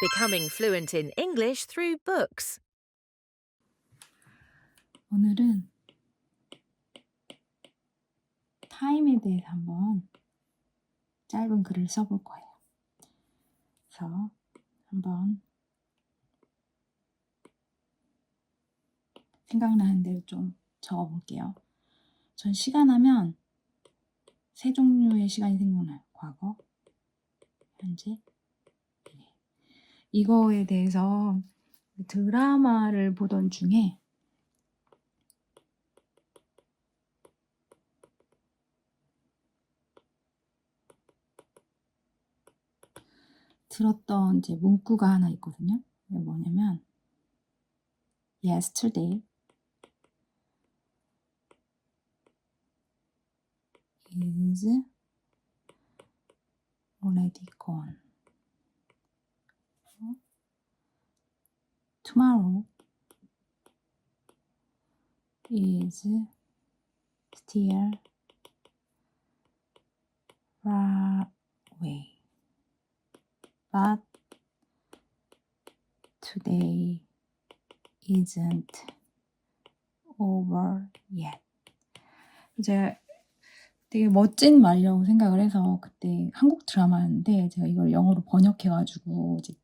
Becoming fluent in English through books. 오늘은 타임에 대해서 한번 짧은 글을 써볼 거예요. 그래서 한번 생각나는 대로 좀 적어볼게요. 전 시간 하면 세 종류의 시간이 생각나요. 과거, 현재, 미래. 이거에 대해서 드라마를 보던 중에 들었던 이제 문구가 하나 있거든요. 이게 뭐냐면 Yesterday is already gone. Tomorrow is still far away. But today isn't over yet. 이제 되게 멋진 말이라고 생각을 해서 그때 한국 드라마였는데 제가 이걸 영어로 번역해가지고 이제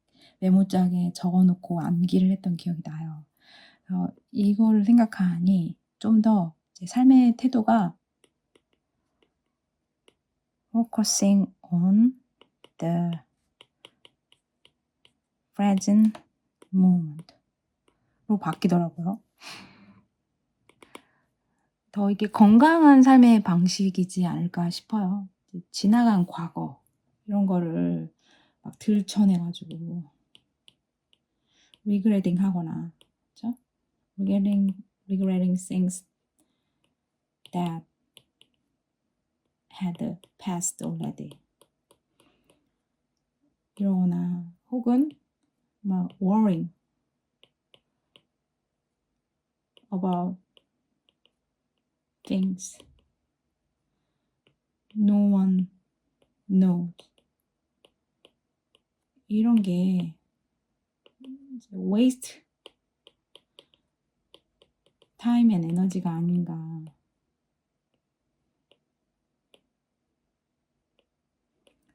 메모장에 적어놓고 암기를 했던 기억이 나요. 이거를 생각하니 좀 더 제 삶의 태도가 focusing on the present moment로 바뀌더라고요. 더 이게 건강한 삶의 방식이지 않을까 싶어요. 지나간 과거 이런 거를 막 들춰내가지고 regretting 하거나, 그렇죠? regretting things that had passed already. 이러거나 혹은 막 worrying about things no one knows. 이런 게 waste time and 에너지가 아닌가.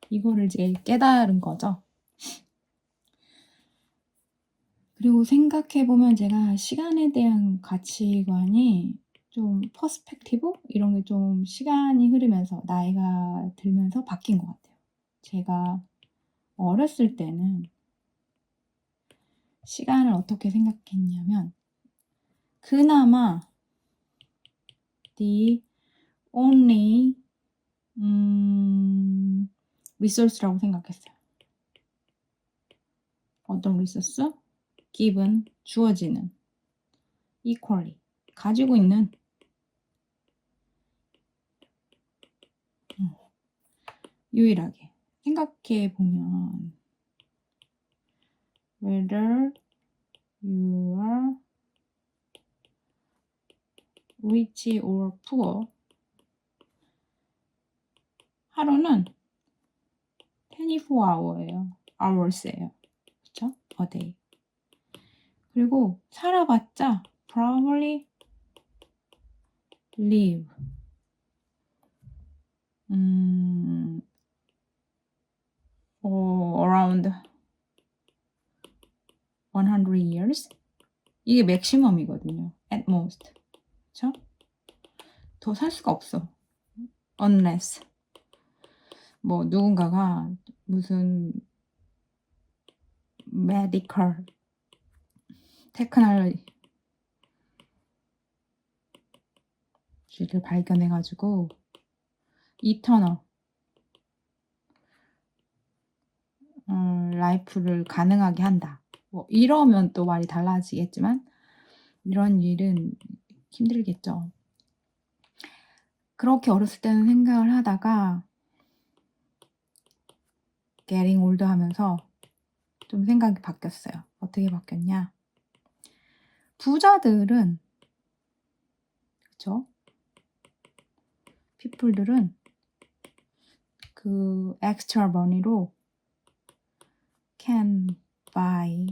이거를 이제 깨달은 거죠. 그리고 생각해보면 제가 시간에 대한 가치관이 좀 퍼스펙티브? 이런 게 좀 시간이 흐르면서 나이가 들면서 바뀐 것 같아요. 제가 어렸을 때는 시간을 어떻게 생각했냐면 그나마 the only resource라고 생각했어요. 어떤 resource? given, 주어지는, equally, 가지고 있는 유일하게 생각해보면 whether you are rich or poor 하루는 24hours예요. 그렇죠? A day. 그리고 살아봤자 probably live around 100 years. 이게 맥시멈이거든요. At most. 그렇죠? 더 살 수가 없어. Unless 뭐 누군가가 무슨 medical 테크놀로지를 발견해가지고 이터널 라이프를 가능하게 한다. 뭐 이러면 또 말이 달라지겠지만 이런 일은 힘들겠죠. 그렇게 어렸을 때는 생각을 하다가 getting older 하면서 좀 생각이 바뀌었어요. 어떻게 바뀌었냐? 부자들은, 그쵸? people들은 그 extra money로 can by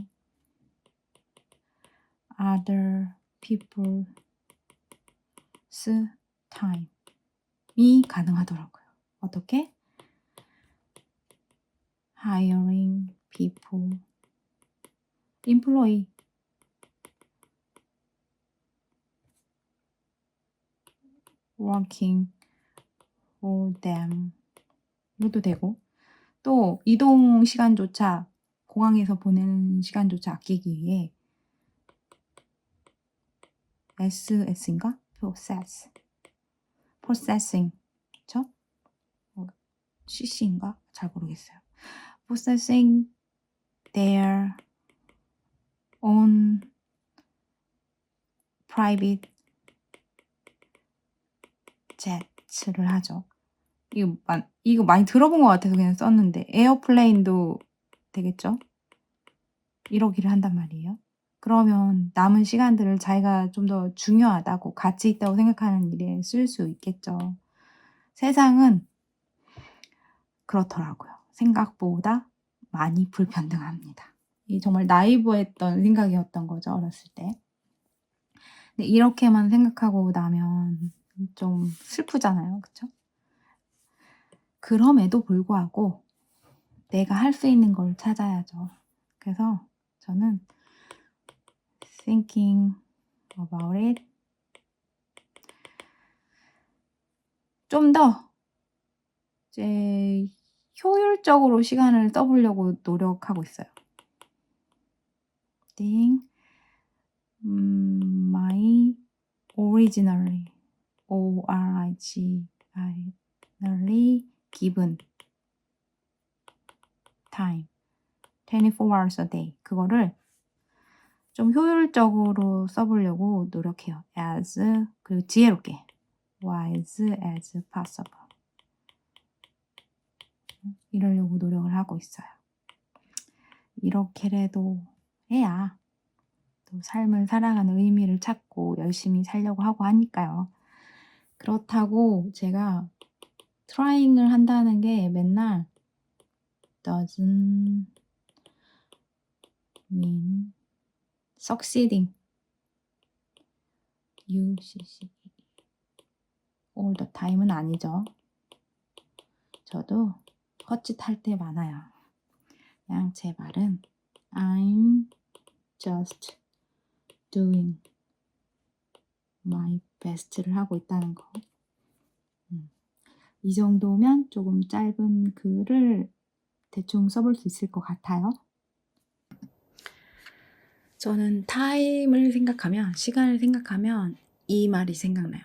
other people's time이 가능하더라고요. 어떻게? hiring people, employee, working for them 이것도 되고 또 이동 시간조차 공항에서 보내는 시간조차 아끼기 위해 SS인가? processing 그쵸? CC인가? 잘 모르겠어요. processing their own private jet를 하죠. 이거 많이 들어본 것 같아서 그냥 썼는데 에어플레인도 되겠죠? 이러기를 한단 말이에요. 그러면 남은 시간들을 자기가 좀 더 중요하다고 가치 있다고 생각하는 일에 쓸 수 있겠죠. 세상은 그렇더라고요. 생각보다 많이 불평등합니다. 이 정말 나이브했던 생각이었던 거죠. 어렸을 때. 근데 이렇게만 생각하고 나면 좀 슬프잖아요. 그쵸? 그럼에도 불구하고 내가 할 수 있는 걸 찾아야죠. 그래서 저는 thinking about it 좀 더 이제 효율적으로 시간을 써보려고 노력하고 있어요. think my originally given time 24 hours a day 그거를 좀 효율적으로 써보려고 노력해요. as 그리고 지혜롭게 wise as possible 이러려고 노력을 하고 있어요. 이렇게라도 해야 또 삶을 살아가는 의미를 찾고 열심히 살려고 하고 하니까요. 그렇다고 제가 trying을 한다는 게 맨날 doesn't mean succeeding all the time은 아니죠. 저도 헛짓할 때 많아요. 그냥 제 말은 I'm just doing my best를 하고 있다는 거. 이 정도면 조금 짧은 글을 대충 써볼 수 있을 것 같아요. 저는 타임을 생각하면, 시간을 생각하면 이 말이 생각나요.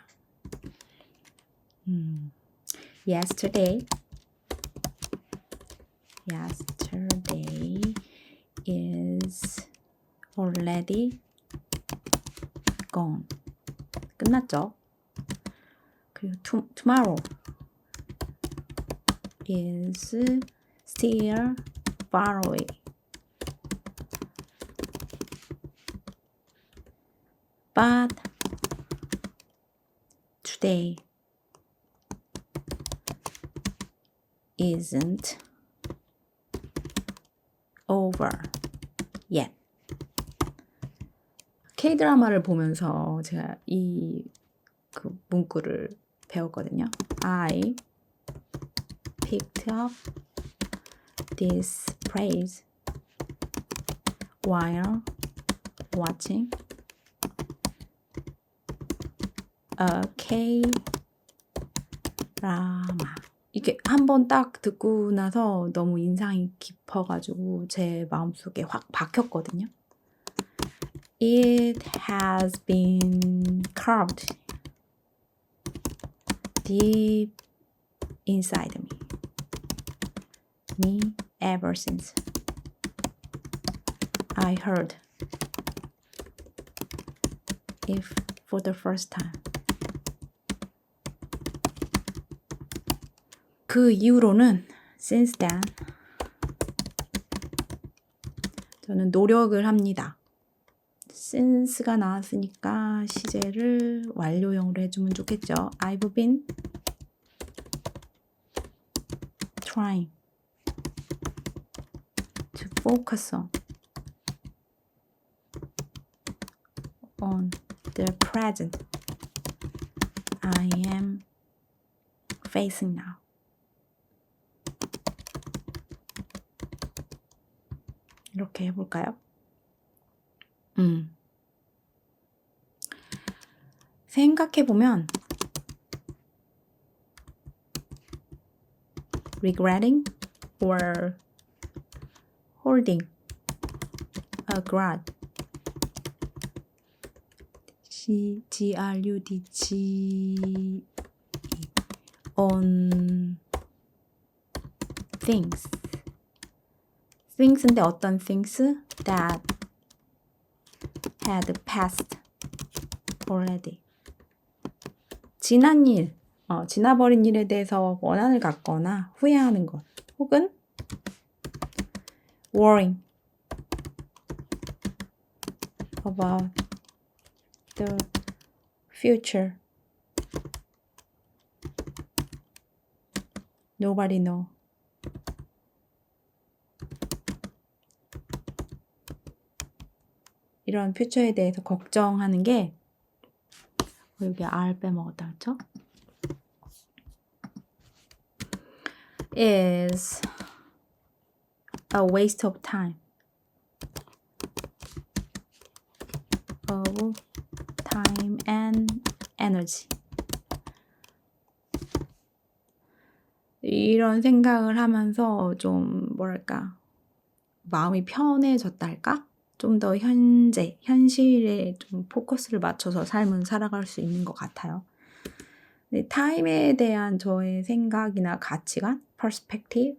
Yesterday is already gone. 끝났죠? 그리고 tomorrow is still far away. But today isn't over yet. K-드라마를 보면서 제가 그 문구를 배웠거든요. I picked up this phrase while watching a K-드라마. 이게 한번 딱 듣고 나서 너무 인상이 깊어가지고 제 마음속에 확 박혔거든요. It has been carved deep inside me ever since I heard it for the first time. 그 이후로는 since then 저는 노력을 합니다. since가 나왔으니까 시제를 완료형으로 해주면 좋겠죠. I've been trying to focus on on the present I am facing now. 이렇게 해볼까요? 생각해보면 regretting or holding a grudge grudge on things인데 어떤 things that had passed already. 지난 일, 지나버린 일에 대해서 원한을 갖거나 후회하는 것, 혹은 worrying about the future. Nobody know. 이런 퓨처에 대해서 걱정하는 게 여기 R 빼먹었다 그쵸? is a waste of time. Of time and energy. 이런 생각을 하면서 좀 뭐랄까 마음이 편해졌다 할까? 좀 더 현실에 좀 포커스를 맞춰서 삶을 살아갈 수 있는 것 같아요. 네, 타임에 대한 저의 생각이나 가치관, perspective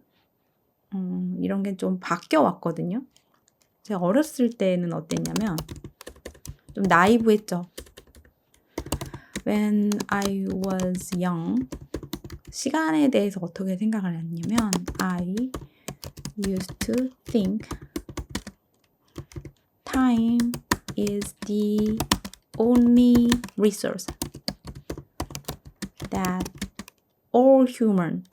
이런 게 좀 바뀌어 왔거든요. 제가 어렸을 때는 어땠냐면 좀 나이브했죠. When I was young, 시간에 대해서 어떻게 생각을 했냐면 I used to think time is the only resource that all human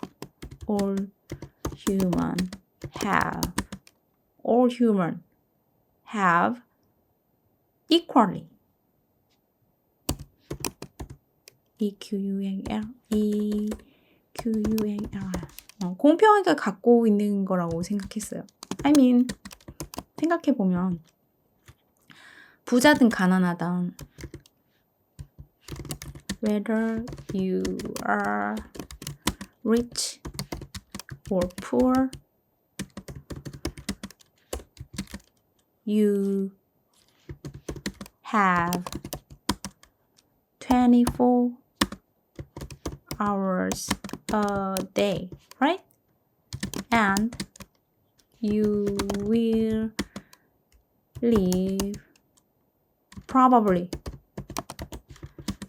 have equally. 공평하게 갖고 있는 거라고 생각했어요. I mean, 생각해보면 부자든 가난하든 whether you are rich or poor, you have 24 hours a day, right? And you will probably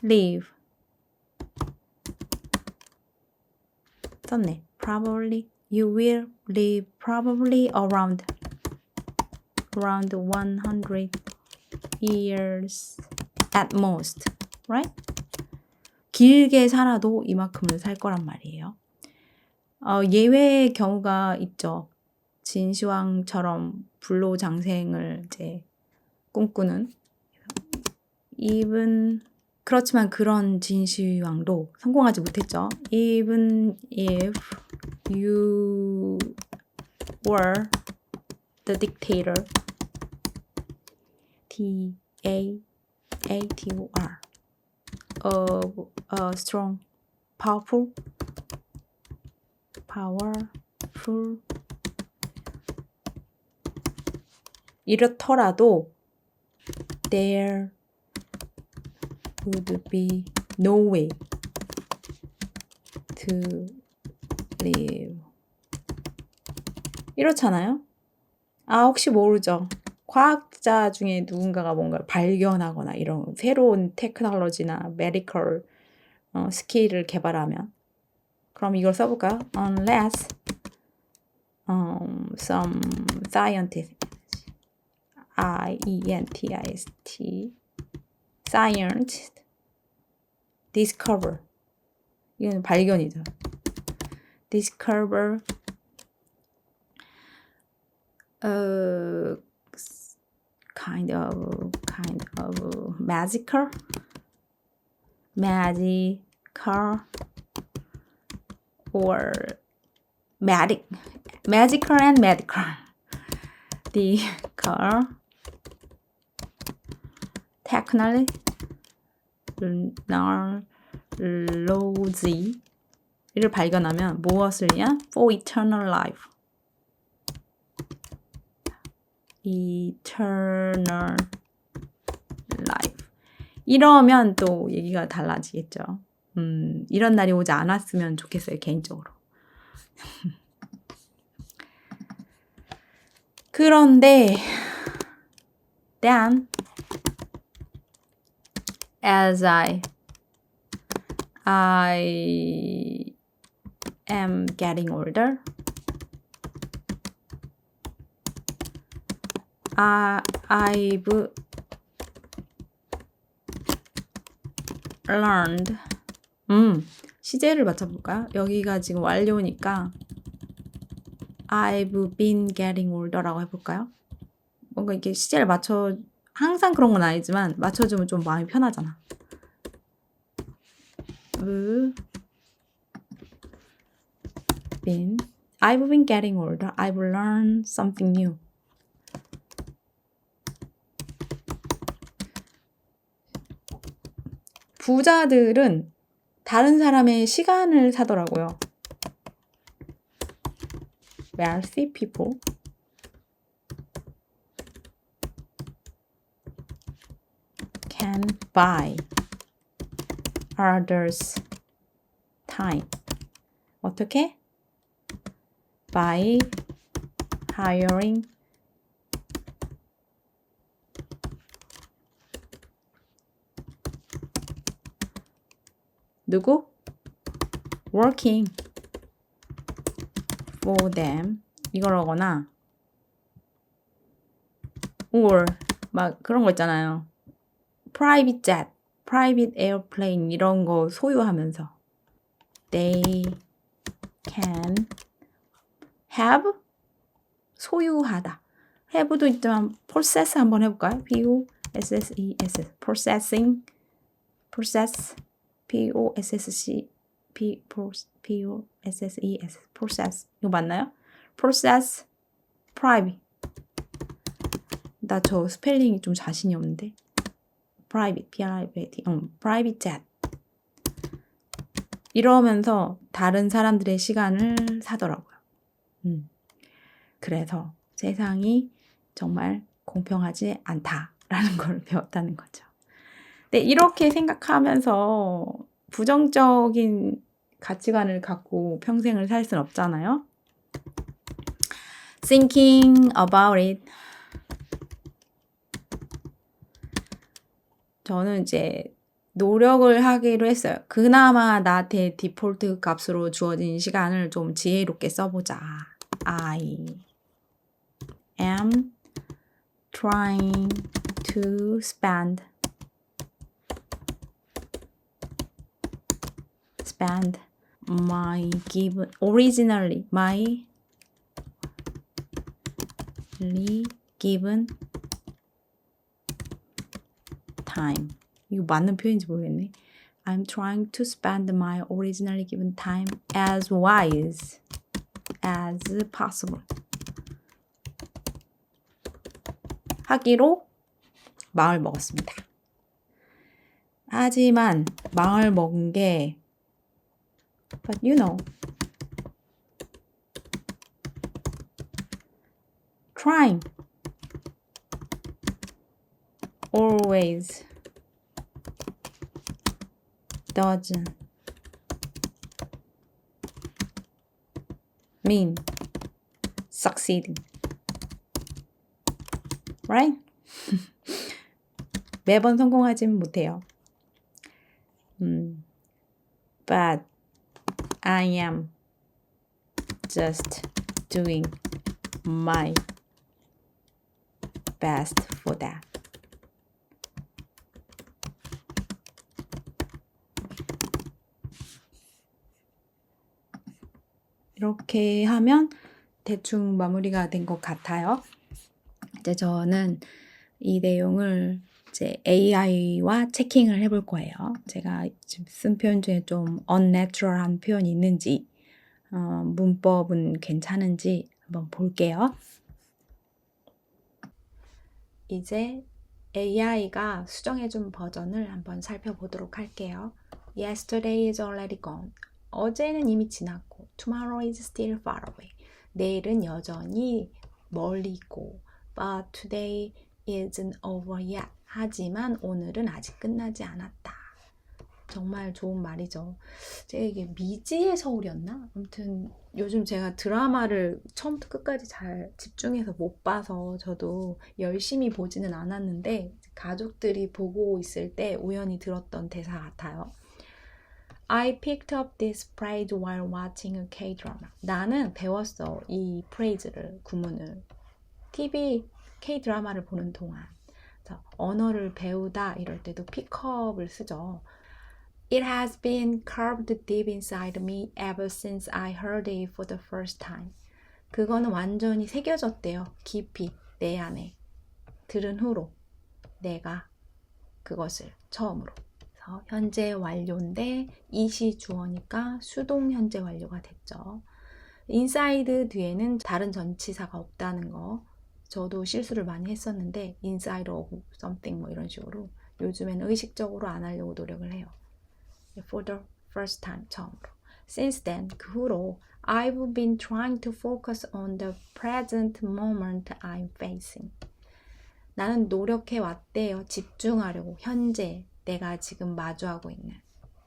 live 썼네. You will live probably around 100 years at most, right? 길게 살아도 이만큼을 살 거란 말이에요. 예외의 경우가 있죠. 진시황처럼 불로장생을 이제 꿈꾸는 그렇지만 그런 진시황도 성공하지 못했죠. Even if you were the dictator, dictator of a strong, powerful 이렇더라도 there would be no way to live. 이렇잖아요. 혹시 모르죠. 과학자 중에 누군가가 뭔가를 발견하거나 이런 새로운 테크놀로지나 메디컬 스킬을 개발하면 그럼 이걸 써볼까요? Unless some scientist science discover 이건 발견이죠. discover kind of magical or magical and medical. The car technology를 발견하면 무엇을 위한? For eternal life. eternal life. 이러면 또 얘기가 달라지겠죠. 이런 날이 오지 않았으면 좋겠어요, 개인적으로. 그런데 then as I am getting older, I've learned. 시제를 맞춰볼까요? 여기가 지금 완료니까 I've been getting older라고 해볼까요? 뭔가 이렇게 시제를 맞춰, 항상 그런 건 아니지만 맞춰주면 좀 마음이 편하잖아. I've been getting older. I've learned something new. 부자들은 다른 사람의 시간을 사더라고요. Wealthy people can buy others' time. 어떻게? By hiring 누구? Working for them. 이거라거나 or 막 그런 거 있잖아요. private jet, private airplane 이런 거 소유하면서 they can have 소유하다. have도 있지만 possess 한번 해볼까요? P-O-S-S-E-S processing process P-O-S-S-C P-O-S-S-E-S process 이거 맞나요? process private 나 저 스펠링이 좀 자신이 없는데 private P-R-I-V-A-T private jet 이러면서 다른 사람들의 시간을 사더라고요. 그래서 세상이 정말 공평하지 않다라는 걸 배웠다는 거죠. 네, 이렇게 생각하면서 부정적인 가치관을 갖고 평생을 살 순 없잖아요. Thinking about it. 저는 이제 노력을 하기로 했어요. 그나마 나한테 디폴트 값으로 주어진 시간을 좀 지혜롭게 써보자. I am trying to spend my given time. 이거 맞는 표현인지 모르겠네. I'm trying to spend my originally given time as wise as possible. 하기로 마음을 먹었습니다. 하지만 마음을 먹은 게 but you know trying always doesn't mean succeeding. Right? 매번 성공하진 못해요. But I am just doing my best for that. 이렇게 하면 대충 마무리가 된 것 같아요. 이제 저는 이 내용을 이제 AI와 체킹을 해볼 거예요. 제가 지금 쓴 표현 중에 좀 unnatural한 표현이 있는지, 문법은 괜찮은지 한번 볼게요. 이제 AI가 수정해준 버전을 한번 살펴보도록 할게요. Yesterday is already gone. 어제는 이미 지났고, tomorrow is still far away. 내일은 여전히 멀리 있고, but today isn't over yet. 하지만 오늘은 아직 끝나지 않았다. 정말 좋은 말이죠. 제가 이게 미지의 서울이었나? 아무튼 요즘 제가 드라마를 처음부터 끝까지 잘 집중해서 못 봐서 저도 열심히 보지는 않았는데 가족들이 보고 있을 때 우연히 들었던 대사 같아요. I picked up this phrase while watching a K-drama. 나는 배웠어. 이 프레이즈를, 구문을. TV, K-드라마를 보는 동안. 언어를 배우다 이럴 때도 pickup을 쓰죠. It has been carved deep inside me ever since I heard it for the first time. 그거는 완전히 새겨졌대요. 깊이 내 안에. 들은 후로 내가 그것을 처음으로. 그래서 현재 완료인데 이시 주어니까 수동 현재 완료가 됐죠. inside 뒤에는 다른 전치사가 없다는 거. 저도 실수를 많이 했었는데 inside of something 뭐 이런 식으로 요즘에는 의식적으로 안 하려고 노력을 해요. For the first time, 처음으로. Since then, 그 후로 I've been trying to focus on the present moment I'm facing. 나는 노력해 왔대요. 집중하려고. 현재, 내가 지금 마주하고 있는.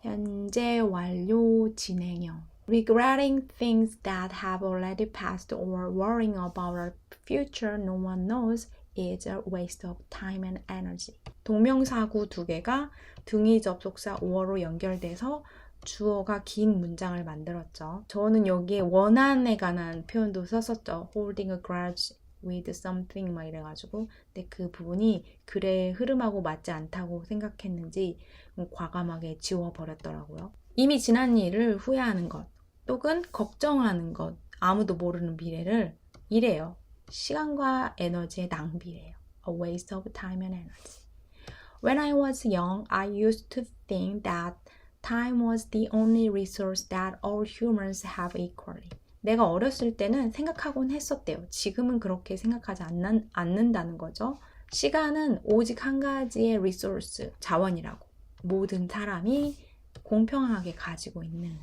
현재 완료 진행형. Regretting things that have already passed or worrying about a future no one knows is a waste of time and energy. 동명사구 두 개가 등위 접속사 or로 연결돼서 주어가 긴 문장을 만들었죠. 저는 여기에 원한에 관한 표현도 썼었죠. Holding a grudge with something 막 이래가지고 근데 그 부분이 글의 흐름하고 맞지 않다고 생각했는지 과감하게 지워버렸더라고요. 이미 지난 일을 후회하는 것 또는 걱정하는 것 아무도 모르는 미래를 이래요. 시간과 에너지의 낭비래요. A waste of time and energy. When I was young, I used to think that time was the only resource that all humans have equally. 내가 어렸을 때는 생각하곤 했었대요. 지금은 그렇게 생각하지 않는다는 거죠. 시간은 오직 한 가지의 resource, 자원이라고. 모든 사람이 공평하게 가지고 있는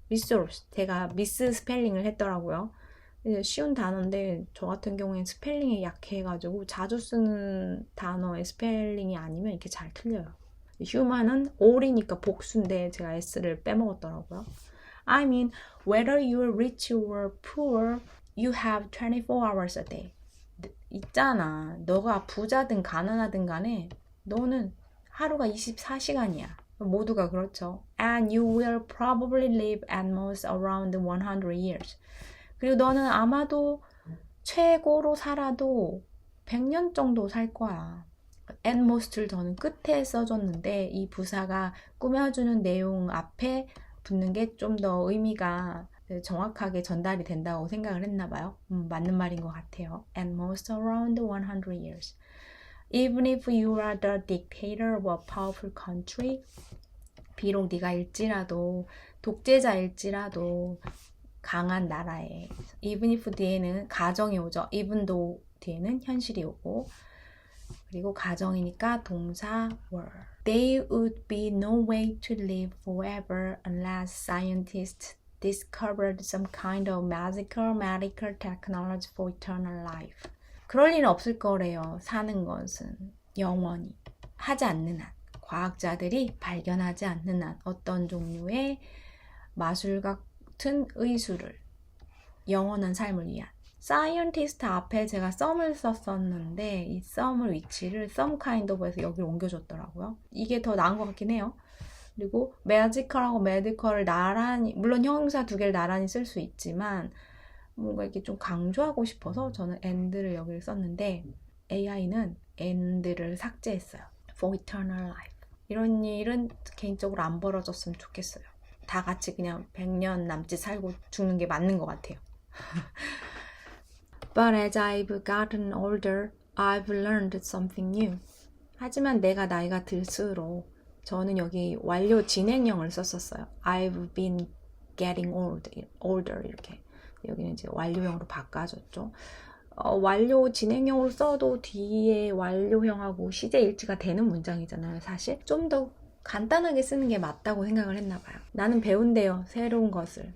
resource. 제가 미스 스펠링을 했더라고요. 쉬운 단어인데 저 같은 경우에 스펠링이 약해가지고 자주 쓰는 단어의 스펠링이 아니면 이렇게 잘 틀려요. human은 all이니까 복수인데 제가 s를 빼먹었더라고요. I mean, whether you're rich or poor, you have 24 hours a day. 있잖아. 너가 부자든 가난하든 간에 너는 하루가 24시간이야. 모두가 그렇죠. And you will probably live at most around 100 years. 그리고 너는 아마도 최고로 살아도 100년 정도 살 거야. at most를 저는 끝에 써줬는데 이 부사가 꾸며주는 내용 앞에 붙는 게 좀 더 의미가 정확하게 전달이 된다고 생각을 했나 봐요. 맞는 말인 것 같아요. At most around 100 years. Even if you are the dictator of a powerful country, 비록 네가 일지라도 독재자일지라도 강한 나라에 even if 뒤에는 가정이 오죠. even though 뒤에는 현실이 오고 그리고 가정이니까 동사 were. There would be no way to live forever unless scientists discovered some kind of magical medical technology for eternal life. 그럴 일은 없을 거래요. 사는 것은 영원히 하지 않는 한. 과학자들이 발견하지 않는 한 어떤 종류의 마술 같은 의술을 영원한 삶을 위한 scientist 앞에 제가 some을 썼었는데 이 some을 위치를 some kind of에서 여기로 옮겨줬더라고요. 이게 더 나은 것 같긴 해요. 그리고 magical하고 medical을 나란히 물론 형용사 두 개를 나란히 쓸 수 있지만 뭔가 이렇게 좀 강조하고 싶어서 저는 and를 여기를 썼는데 AI는 and를 삭제했어요. For eternal life. 이런 일은 개인적으로 안 벌어졌으면 좋겠어요. 다 같이 그냥 100년 남짓 살고 죽는 게 맞는 것 같아요. But as I've gotten older, I've learned something new. 하지만 내가 나이가 들수록 저는 여기 완료 진행형을 썼었어요. I've been getting older 이렇게. 여기는 이제 완료형으로 바꿔줬죠. 완료 진행형으로 써도 뒤에 완료형하고 시제 일치가 되는 문장이잖아요. 사실 좀 더 간단하게 쓰는 게 맞다고 생각을 했나 봐요. 나는 배운대요. 새로운 것을.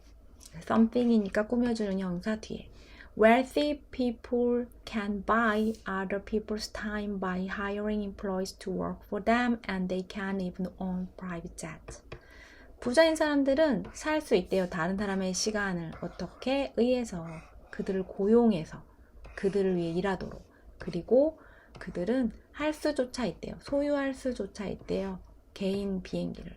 something이니까 꾸며주는 형사 뒤에. Wealthy people can buy other people's time by hiring employees to work for them and they can even own private jets. 부자인 사람들은 살 수 있대요. 다른 사람의 시간을 어떻게 의해서 그들을 고용해서 그들을 위해 일하도록. 그리고 그들은 할 수조차 있대요. 소유할 수조차 있대요. 개인 비행기를.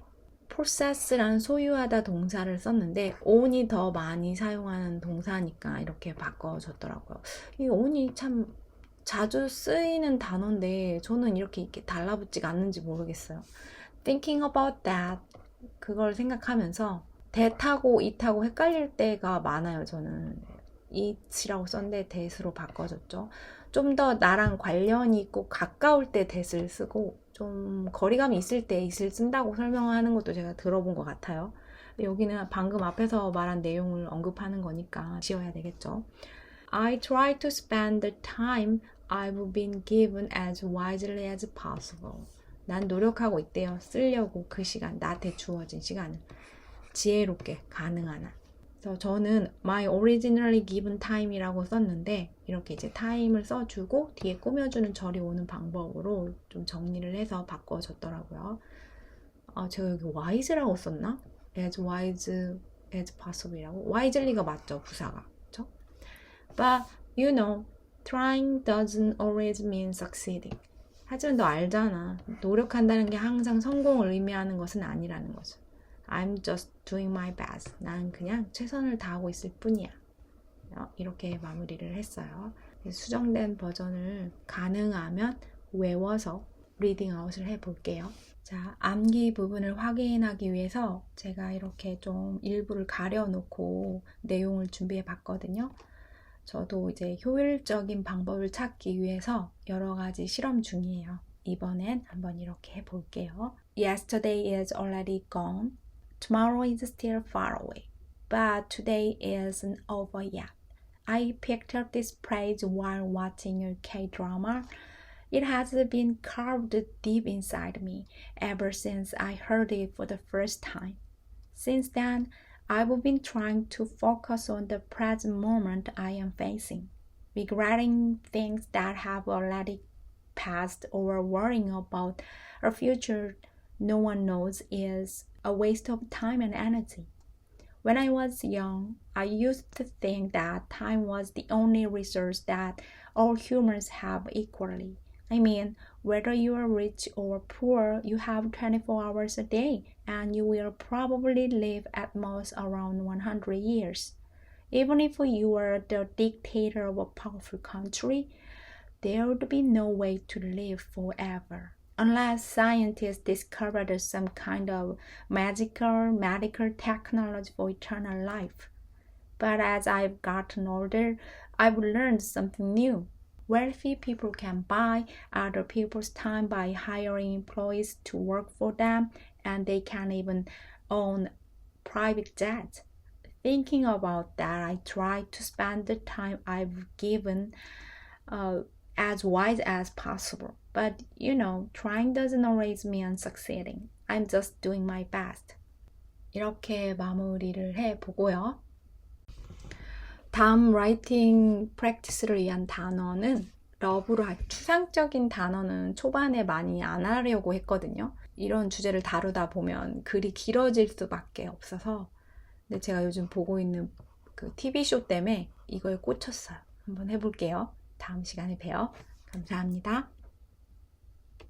possess라는 소유하다 동사를 썼는데 own이 더 많이 사용하는 동사니까 이렇게 바꿔줬더라고요. 이 own이 참 자주 쓰이는 단어인데 저는 이렇게 달라붙지가 않는지 모르겠어요. thinking about that 그걸 생각하면서 that하고 it하고 헷갈릴 때가 많아요. 저는 it이라고 썼는데 that으로 바꿔줬죠. 좀 더 나랑 관련이 있고 가까울 때 that을 쓰고 좀 거리감이 있을 때 it을 쓴다고 설명하는 것도 제가 들어본 것 같아요. 여기는 방금 앞에서 말한 내용을 언급하는 거니까 지어야 되겠죠. I try to spend the time I've been given as wisely as possible. 난 노력하고 있대요. 쓰려고 그 시간, 나한테 주어진 시간을 지혜롭게 가능한 한. 그래서 저는 my originally given time이라고 썼는데 이렇게 이제 time을 써주고 뒤에 꾸며주는 절이 오는 방법으로 좀 정리를 해서 바꿔줬더라고요. 제가 여기 wise라고 썼나? as wise as possible이라고. wisely가 맞죠, 부사가. 그렇죠? But you know, trying doesn't always mean succeeding. 하지만 너 알잖아. 노력한다는 게 항상 성공을 의미하는 것은 아니라는 거죠. I'm just doing my best. 난 그냥 최선을 다하고 있을 뿐이야. 이렇게 마무리를 했어요. 수정된 버전을 가능하면 외워서 리딩 아웃을 해볼게요. 자, 암기 부분을 확인하기 위해서 제가 이렇게 좀 일부를 가려놓고 내용을 준비해 봤거든요. 저도 이제 효율적인 방법을 찾기 위해서 여러 가지 실험 중이에요. 이번엔 한번 이렇게 해볼게요. Yesterday is already gone. Tomorrow is still far away. But today isn't over yet. I picked up this phrase while watching a K-drama. It has been carved deep inside me ever since I heard it for the first time. Since then, I've been trying to focus on the present moment I am facing. Regretting things that have already passed or worrying about a future no one knows is a waste of time and energy. When I was young, I used to think that time was the only resource that all humans have equally. I mean, whether you are rich or poor, you have 24 hours a day, and you will probably live at most around 100 years. Even if you were the dictator of a powerful country, there would be no way to live forever, unless scientists discovered some kind of magical medical technology for eternal life. But as I've gotten older, I've learned something new. Wealthy people can buy other people's time by hiring employees to work for them, and they can even own private jets. Thinking about that, I try to spend the time I've given as wise as possible. But, you know, trying doesn't always mean succeeding. I'm just doing my best. 이렇게 마무리를 해보고요. 다음 라이팅 프랙티스를 위한 단어는 러브로 할 추상적인 단어는 초반에 많이 안 하려고 했거든요. 이런 주제를 다루다 보면 글이 길어질 수밖에 없어서 근데 제가 요즘 보고 있는 그 TV쇼 때문에 이거에 꽂혔어요. 한번 해볼게요. 다음 시간에 봬요. 감사합니다.